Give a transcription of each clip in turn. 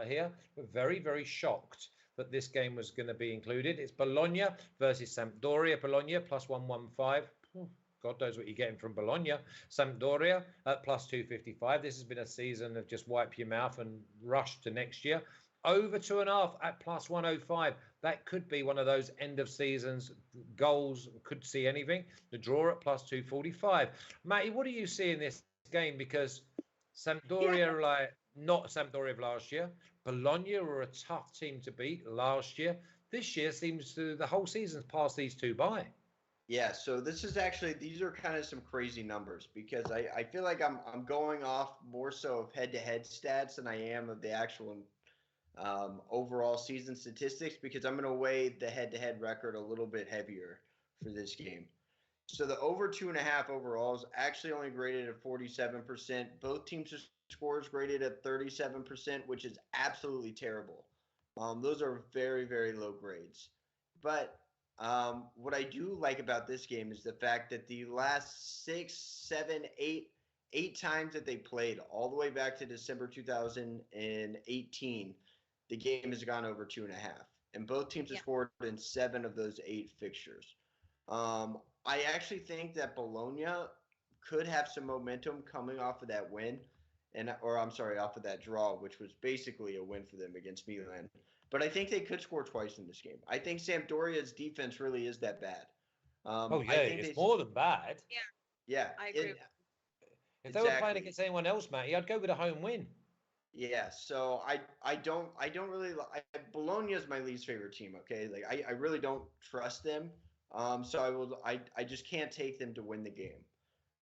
here. We're very, very shocked that this game was going to be included. It's Bologna versus Sampdoria. Bologna plus 115. God knows what you're getting from Bologna. Sampdoria at plus 255. This has been a season of just wipe your mouth and rush to next year. Over 2.5 at plus 105. That could be one of those end of seasons goals. Could see anything. The draw at plus 245. Matty, what do you see in this game? Because Sampdoria are like not Sampdoria of last year. Bologna were a tough team to beat last year. This year seems to the whole season's passed these two by. Yeah, so this is actually, these are kind of some crazy numbers because I feel like I'm going off more so of head-to-head stats than I am of the actual overall season statistics, because I'm going to weigh the head-to-head record a little bit heavier for this game. So the over 2.5 overall is actually only graded at 47%. Both teams' scores graded at 37%, which is absolutely terrible. Those are very, very low grades. But what I do like about this game is the fact that the last 6, 7, 8 times that they played, all the way back to December 2018, the game has gone over 2.5. And both teams have scored in 7 of those 8 fixtures. I actually think that Bologna could have some momentum coming off of that win, off of that draw, which was basically a win for them against Milan. But I think they could score twice in this game. I think Sampdoria's defense really is that bad. It's more than bad. Yeah, I agree. If they were playing against anyone else, Matty, I'd go with a home win. Yeah, so I don't really Bologna is my least favorite team. Okay, like I really don't trust them. So I just can't take them to win the game.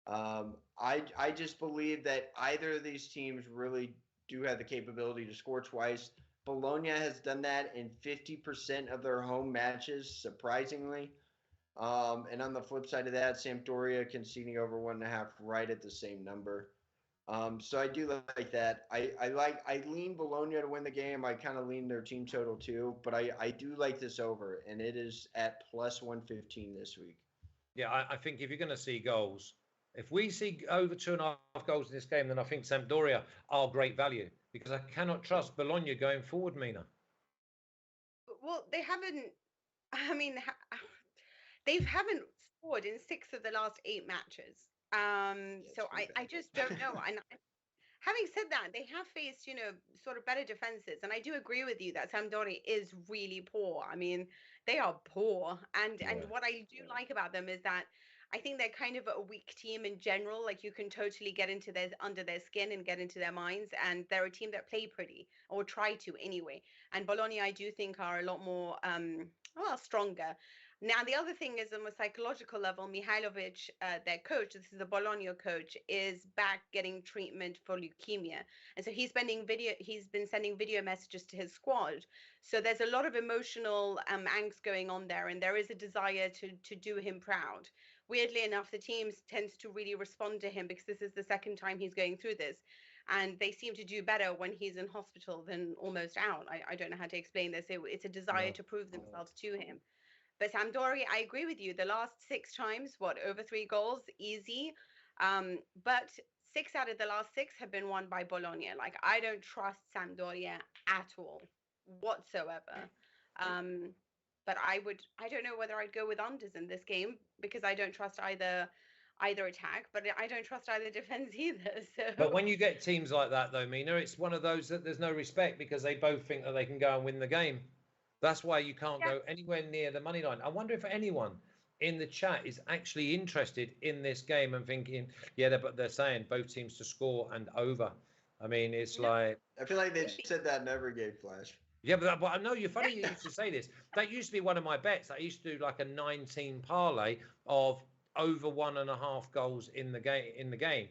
I just believe that either of these teams really do have the capability to score twice. Bologna has done that in 50% of their home matches, surprisingly. And on the flip side of that, Sampdoria conceding over 1.5 right at the same number. So I do like that. I lean Bologna to win the game. I kind of lean their team total too, but I do like this over, and it is at plus 115 this week. Yeah, I think if you're going to see goals, if we see over 2.5 goals in this game, then I think Sampdoria are great value, because I cannot trust Bologna going forward, Mina. Well, they haven't. I mean, they haven't scored in 6 of the last 8 matches. So I just don't know. And having said that, they have faced, sort of better defenses. And I do agree with you that Sampdoria is really poor. I mean, they are poor. And what I do like about them is that I think they're kind of a weak team in general. Like, you can totally get into under their skin and get into their minds. And they're a team that play pretty, or try to anyway. And Bologna, I do think, are a lot more stronger. Now, the other thing is, on a psychological level, Mihailovic, their coach, this is the Bologna coach, is back getting treatment for leukemia. And so he's been sending video messages to his squad. So there's a lot of emotional angst going on there, and there is a desire to do him proud. Weirdly enough, the team tends to really respond to him, because this is the second time he's going through this. And they seem to do better when he's in hospital than almost out. I don't know how to explain this. It's a desire to prove themselves to him. But Sampdoria, I agree with you. The last 6 times, over 3 goals, easy. But 6 out of the last 6 have been won by Bologna. Like, I don't trust Sampdoria at all, whatsoever. But I don't know whether I'd go with unders in this game, because I don't trust either attack, but I don't trust either defense either. So. But when you get teams like that, though, Mina, it's one of those that there's no respect, because they both think that they can go and win the game. That's why you can't go anywhere near the money line. I wonder if anyone in the chat is actually interested in this game and thinking, but they're saying both teams to score and over. I mean, it's like... I feel like they've said that in every game, Flash. Yeah, but I know you're funny you used to say this. That used to be one of my bets. I used to do like a 19 parlay of over 1.5 goals in the game.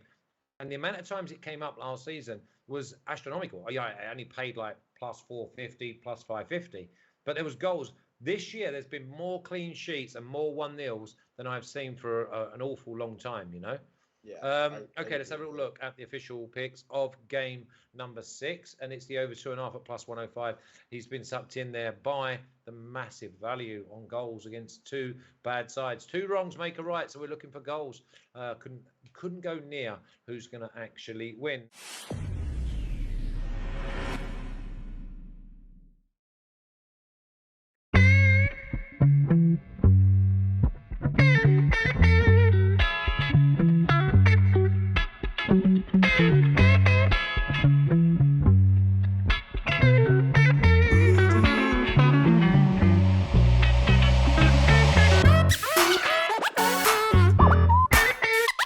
And the amount of times it came up last season was astronomical. I only paid like plus 450, plus 550. But there was goals. This year, there's been more clean sheets and more 1-0s than I've seen for an awful long time, Yeah. Okay, let's have a little look at the official picks of game number 6. And it's the over 2.5 at plus 105. He's been sucked in there by the massive value on goals against 2 bad sides. 2 wrongs make a right. So we're looking for goals. Couldn't go near who's going to actually win.